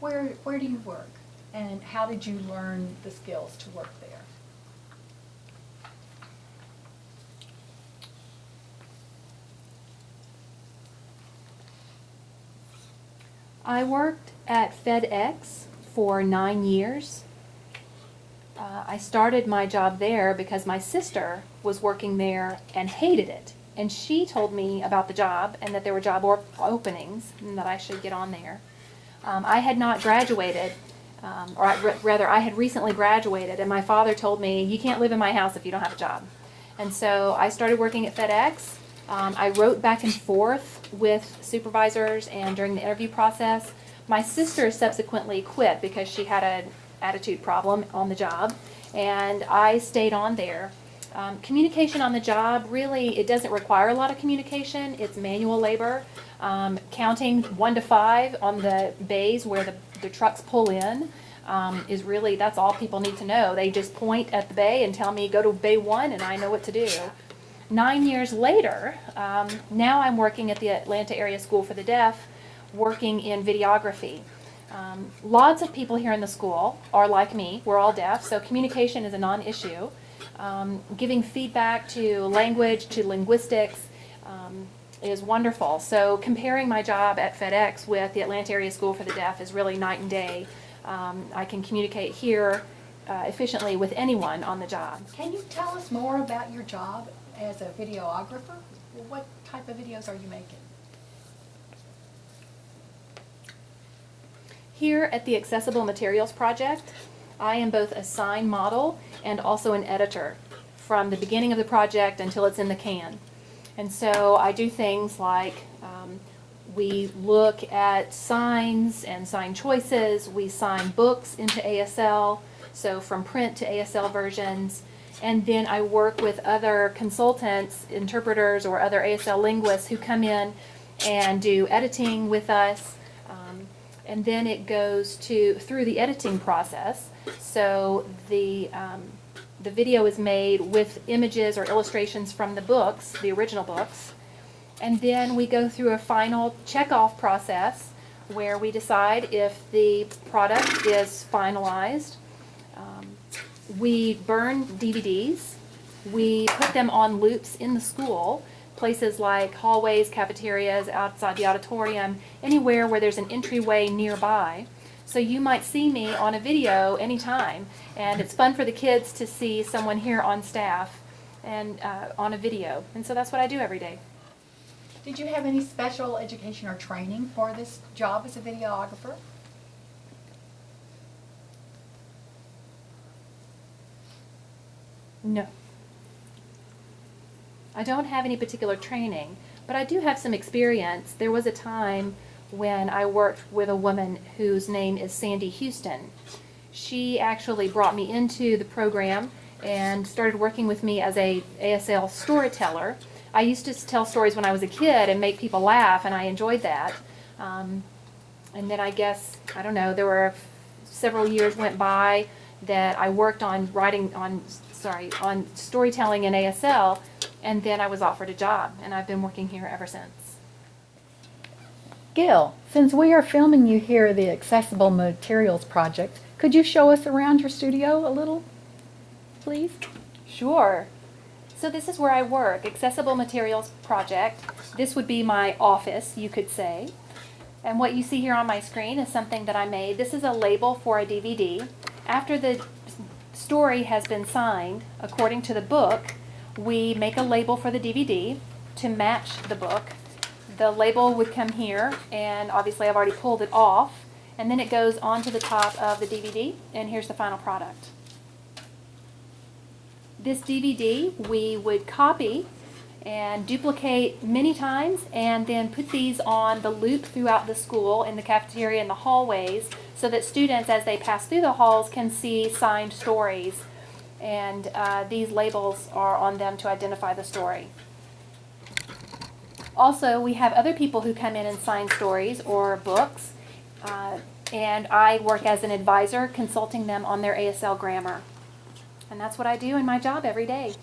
where do you work? And how did you learn the skills to work there? I worked at FedEx for 9 years. I started my job there because my sister was working there and hated it. And she told me about the job and that there were job openings and that I should get on there. I had not graduated, rather I had recently graduated, and my father told me, you can't live in my house if you don't have a job. And so I started working at FedEx. I wrote back and forth with supervisors and during the interview process. My sister subsequently quit because she had an attitude problem on the job, and I stayed on there. Communication on the job, really, it doesn't require a lot of communication. It's manual labor. Counting 1 to 5 on the bays where the trucks pull in is really, that's all people need to know. They just point at the bay and tell me, go to bay 1, and I know what to do. 9 years later, now I'm working at the Atlanta Area School for the Deaf, working in videography. Lots of people here in the school are like me. We're all deaf, so communication is a non-issue. Giving feedback to language, to linguistics, is wonderful. So comparing my job at FedEx with the Atlanta Area School for the Deaf is really night and day. I can communicate here efficiently with anyone on the job. Can you tell us more about your job as a videographer? What type of videos are you making? Here at the Accessible Materials Project, I am both a sign model and also an editor from the beginning of the project until it's in the can. And so I do things like we look at signs and sign choices, we sign books into ASL, so from print to ASL versions, and then I work with other consultants, interpreters, or other ASL linguists who come in and do editing with us. And then it goes through the editing process. So the video is made with images or illustrations from the books, the original books. And then we go through a final check-off process where we decide if the product is finalized. We burn DVDs. We put them on loops in the school, places like hallways, cafeterias, outside the auditorium, anywhere where there's an entryway nearby. So you might see me on a video anytime, and it's fun for the kids to see someone here on staff and on a video. And so that's what I do every day. Did you have any special education or training for this job as a videographer? No. I don't have any particular training, but I do have some experience. There was a time when I worked with a woman whose name is Sandy Houston. She actually brought me into the program and started working with me as a ASL storyteller. I used to tell stories when I was a kid and make people laugh, and I enjoyed that. And then I guess, I don't know, there were several years went by that I worked on on storytelling in ASL, and then I was offered a job, and I've been working here ever since. Gil, since we are filming you here at the Accessible Materials Project, could you show us around your studio a little, please? Sure. So this is where I work, Accessible Materials Project. This would be my office, you could say. And what you see here on my screen is something that I made. This is a label for a DVD. After the story has been signed, according to the book, we make a label for the DVD to match the book. The label would come here, and obviously I've already pulled it off, and then it goes onto the top of the DVD, and here's the final product. This DVD we would copy and duplicate many times, and then put these on the loop throughout the school, in the cafeteria and the hallways, so that students, as they pass through the halls, can see signed stories. And these labels are on them to identify the story. Also, we have other people who come in and sign stories or books, and I work as an advisor, consulting them on their ASL grammar. And that's what I do in my job every day.